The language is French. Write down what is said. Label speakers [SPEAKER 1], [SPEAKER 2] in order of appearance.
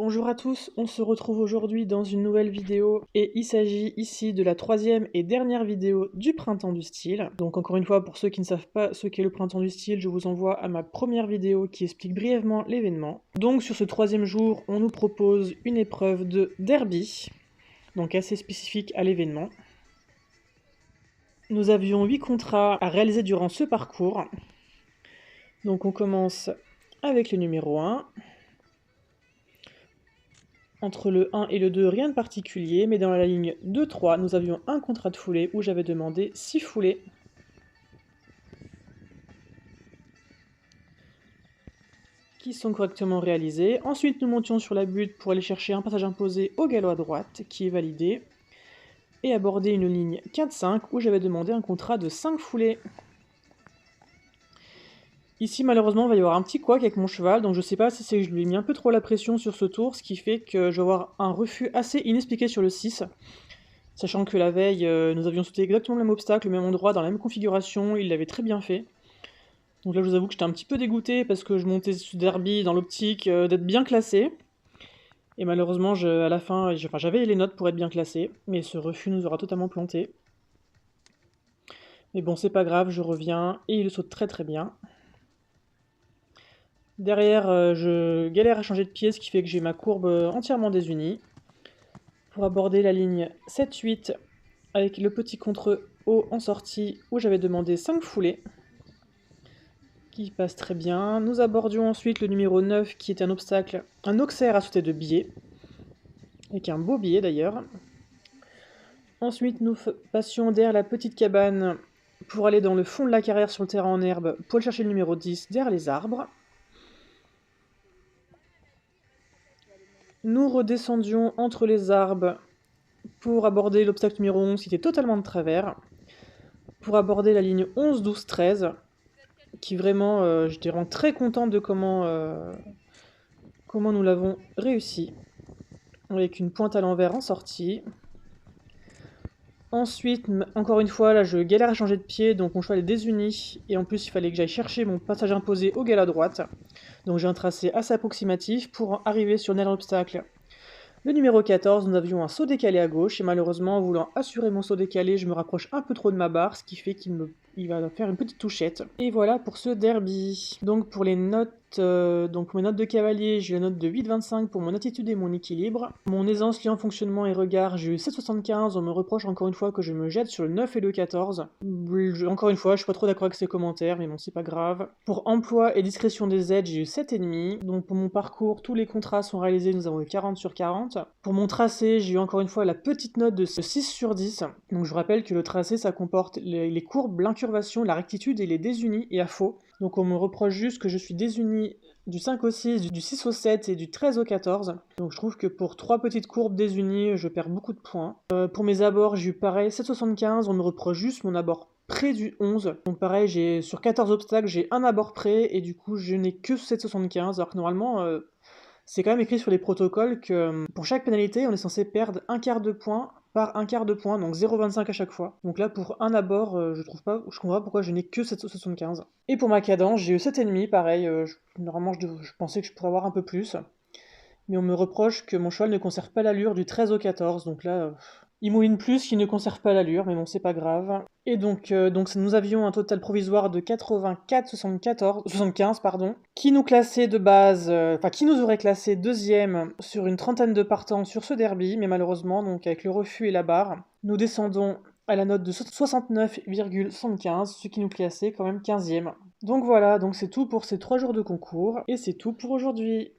[SPEAKER 1] Bonjour à tous, on se retrouve aujourd'hui dans une nouvelle vidéo et il s'agit ici de la troisième et dernière vidéo du Printemps du Style. Donc encore une fois, pour ceux qui ne savent pas ce qu'est le Printemps du Style, je vous envoie à ma première vidéo qui explique brièvement l'événement. Donc sur ce troisième jour, on nous propose une épreuve de derby, donc assez spécifique à l'événement. Nous avions 8 contrats à réaliser durant ce parcours. Donc on commence avec le numéro 1. Entre le 1 et le 2, rien de particulier, mais dans la ligne 2-3, nous avions un contrat de foulée où j'avais demandé 6 foulées. Qui sont correctement réalisées. Ensuite, nous montions sur la butte pour aller chercher un passage imposé au galop à droite, qui est validé, et aborder une ligne 4-5 où j'avais demandé un contrat de 5 foulées. Ici, malheureusement, il va y avoir un petit couac avec mon cheval, donc je sais pas si c'est que je lui ai mis un peu trop la pression sur ce tour, ce qui fait que je vais avoir un refus assez inexpliqué sur le 6. Sachant que la veille, nous avions sauté exactement le même obstacle, le même endroit, dans la même configuration, il l'avait très bien fait. Donc là, je vous avoue que j'étais un petit peu dégoûté parce que je montais ce derby dans l'optique d'être bien classé. Et malheureusement, à la fin, j'avais les notes pour être bien classé, mais ce refus nous aura totalement planté. Mais bon, c'est pas grave, je reviens, et il saute très très bien. Derrière, je galère à changer de pied, ce qui fait que j'ai ma courbe entièrement désunie. Pour aborder la ligne 7-8, avec le petit contre-haut en sortie, où j'avais demandé 5 foulées. Qui passe très bien. Nous abordions ensuite le numéro 9, qui est un obstacle, un auxerre à sauter de biais. Avec un beau billet d'ailleurs. Ensuite, nous passions derrière la petite cabane pour aller dans le fond de la carrière sur le terrain en herbe pour aller chercher le numéro 10 derrière les arbres. Nous redescendions entre les arbres pour aborder l'obstacle numéro 11 qui était totalement de travers. Pour aborder la ligne 11, 12, 13 qui vraiment, j'étais vraiment très contente de comment nous l'avons réussi. Avec une pointe à l'envers en sortie. Ensuite, encore une fois, là je galère à changer de pied, donc mon cheval est désuni, et en plus il fallait que j'aille chercher mon passage imposé au galop à droite. Donc j'ai un tracé assez approximatif pour arriver sur le dernier obstacle. Le numéro 14, nous avions un saut décalé à gauche, et malheureusement, en voulant assurer mon saut décalé, je me rapproche un peu trop de ma barre, ce qui fait qu'il va faire une petite touchette. Et voilà pour ce derby. Donc pour les notes, pour mes notes de cavalier, j'ai eu la note de 8,25 pour mon attitude et mon équilibre. Mon aisance, lien, fonctionnement et regard, j'ai eu 7,75. On me reproche encore une fois que je me jette sur le 9 et le 14. Encore une fois, je suis pas trop d'accord avec ces commentaires, mais bon, c'est pas grave. Pour emploi et discrétion des aides, j'ai eu 7,5. Donc pour mon parcours, tous les contrats sont réalisés, nous avons eu 40 sur 40. Pour mon tracé, j'ai eu encore une fois la petite note de 6 sur 10. Donc je vous rappelle que le tracé, ça comporte les courbes, l'incurvation, la rectitude et les désunis et à faux. Donc on me reproche juste que je suis désuni du 5 au 6, du 6 au 7 et du 13 au 14. Donc je trouve que pour 3 petites courbes désunies, je perds beaucoup de points. Pour mes abords, j'ai eu pareil 7,75. On me reproche juste mon abord près du 11. Donc pareil, sur 14 obstacles, j'ai un abord près et du coup je n'ai que 7,75. Alors que normalement, c'est quand même écrit sur les protocoles que pour chaque pénalité, on est censé perdre un quart de point par un quart de point, donc 0,25 à chaque fois. Donc là, pour un abord, je comprends pas pourquoi je n'ai que 7,75. Et pour ma cadence, j'ai eu 7,5, pareil, normalement je pensais que je pourrais avoir un peu plus. Mais on me reproche que mon cheval ne conserve pas l'allure du 13 au 14, donc là, il mouline plus qu'il ne conserve pas l'allure, mais bon, c'est pas grave. Et donc nous avions un total provisoire de 84,75, qui nous classait de base, qui nous aurait classé deuxième sur une trentaine de partants sur ce derby, mais malheureusement, donc avec le refus et la barre, nous descendons à la note de 69,75, ce qui nous classait quand même 15e. Donc voilà, donc c'est tout pour ces 3 jours de concours, et c'est tout pour aujourd'hui.